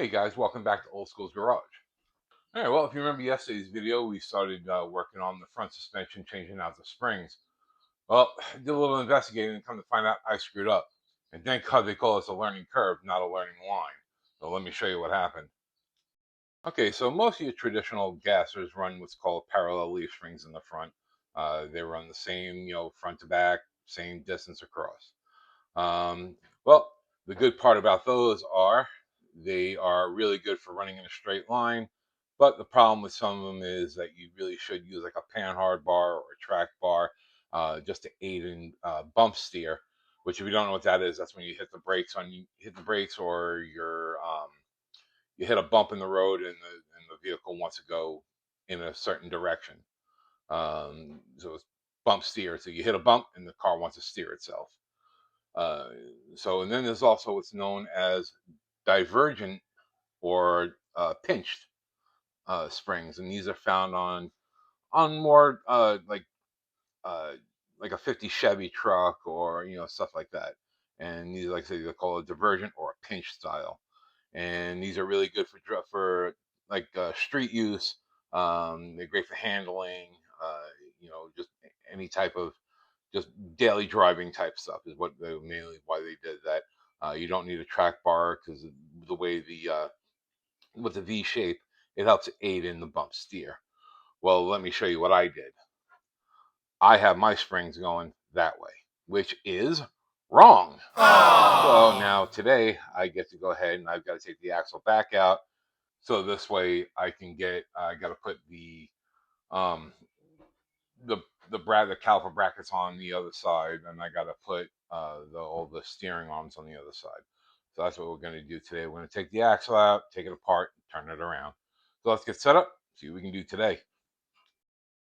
Hey guys, welcome back to Old School's Garage. All right, well, if you remember yesterday's video, we started working on the front suspension, changing out the springs. Well, did a little investigating and come to find out I screwed up. And thank God they call this a learning curve, not a learning line. So let me show you what happened. Okay, so most of your traditional gassers run what's called parallel leaf springs in the front. They run the same, front to back, same distance across. Um, well, the good part about those are they are really good for running in a straight line. But the problem with some of them is that you really should use like a panhard bar or a track bar just to aid in bump steer. Which, if you don't know what that is, that's when you hit the brakes or you hit a bump in the road and the vehicle wants to go in a certain direction. So it's bump steer. So you hit a bump and the car wants to steer itself. Uh, and then there's also what's known as divergent or pinched springs, and these are found on more uh, like a '50 Chevy truck or stuff like that. And these, like I say, they're called a divergent or a pinch style, and these are really good for like street use. They're great for handling. Just any type of just daily driving type stuff is what they mainly why they did that. You don't need a track bar because the way with the V shape, it helps aid in the bump steer. Well, let me show you what I did. I have my springs going that way, which is wrong. So now today I get to go ahead and I've got to take the axle back out. So this way I got to put um, the the caliper brackets on the other side, and I got to put all the steering arms on the other side. So that's what we're going to do today. We're going to take the axle out, take it apart, turn it around. So let's get set up, see what we can do today.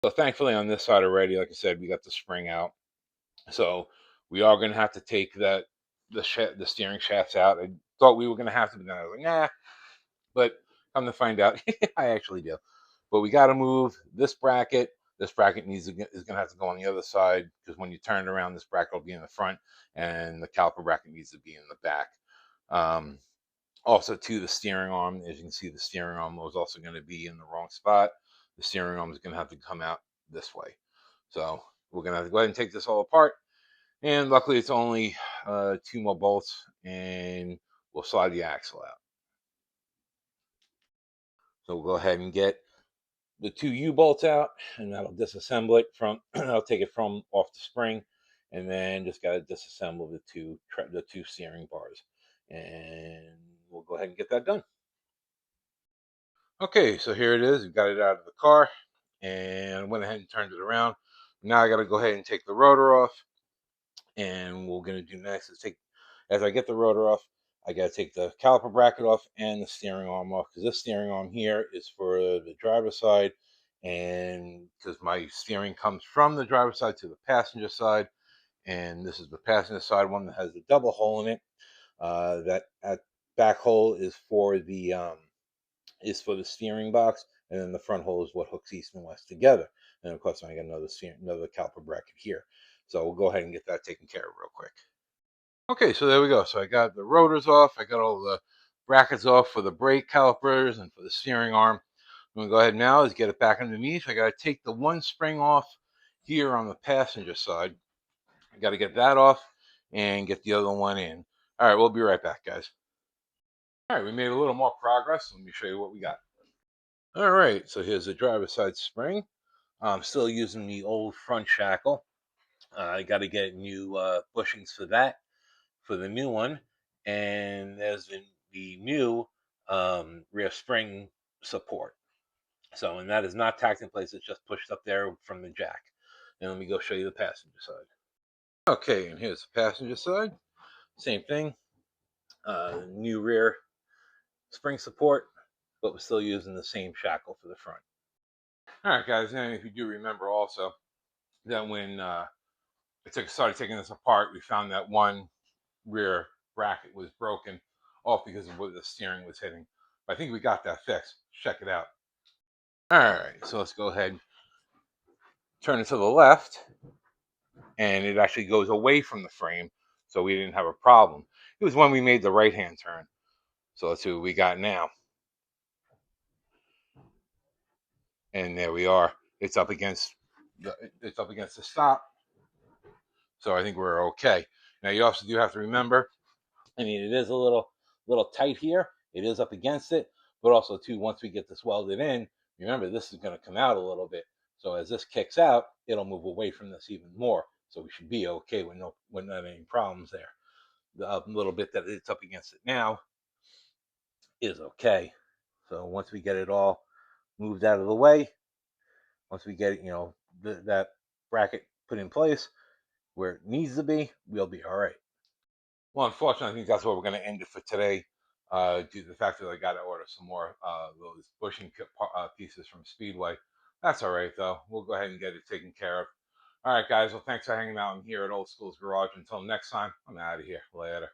So thankfully on this side already, like I said, we got the spring out. So we are going to have to take the steering shafts out. I thought we were going to have to, but then I was like, nah. But come to find out, I actually do. But we got to move this bracket. This bracket is going to have to go on the other side because when you turn it around, this bracket will be in the front, and the caliper bracket needs to be in the back. Also, to the steering arm, as you can see, the steering arm was also going to be in the wrong spot. The steering arm is going to have to come out this way. So we're going to have to go ahead and take this all apart. And luckily, it's only 2 more bolts, and we'll slide the axle out. So we'll go ahead and get the 2 U-bolts out, and that'll disassemble it from. I'll take it from off the spring, and then just got to disassemble the two steering bars, and we'll go ahead and get that done. Okay, so here it is. We got it out of the car, and went ahead and turned it around. Now I got to go ahead and take the rotor off, and what we're gonna do next is as I get the rotor off, I got to take the caliper bracket off and the steering arm off because this steering arm here is for the driver's side, and because my steering comes from the driver's side to the passenger side, and this is the passenger side one that has the double hole in it. That at back hole is for the steering box, and then the front hole is what hooks east and west together. And of course, I got another caliper bracket here. So we'll go ahead and get that taken care of real quick. Okay, so there we go. So I got the rotors off. I got all the brackets off for the brake calipers and for the steering arm. I'm going to go ahead now is get it back underneath. I got to take the one spring off here on the passenger side. I got to get that off and get the other one in. All right, we'll be right back, guys. All right, we made a little more progress. Let me show you what we got. All right, so here's the driver's side spring. I'm still using the old front shackle. I got to get new bushings for that, for the new one. And there's the new rear spring support. So, and that is not tacked in place. It's just pushed up there from the jack. And let me go show you the passenger side. Okay, and here's the passenger side. Same thing. New rear spring support, but we're still using the same shackle for the front. All right, guys, and if you do remember also that when started taking this apart, we found that one rear bracket was broken off because of what the steering was hitting. But I think we got that fixed. Check it out. All right, so let's go ahead and turn it to the left, and it actually goes away from the frame, so we didn't have a problem. It was when we made the right-hand turn. So let's see what we got now. And there we are. It's up against the stop. So I think we're okay. Now you also do have to remember, I mean, it is a little tight here. It is up against it, but also too, once we get this welded in, remember this is going to come out a little bit. So as this kicks out, it'll move away from this even more. So we should be okay with not any problems there. The little bit that it's up against it now is okay. So once we get it all moved out of the way, once we get it, that bracket put in place where it needs to be, we'll be all right. Well, unfortunately, I think that's where we're going to end it for today. Due to the fact that I got to order some more those bushing pieces from Speedway. That's all right, though. We'll go ahead and get it taken care of. All right, guys. Well, thanks for hanging out here at Old School's Garage. Until next time, I'm out of here. Later.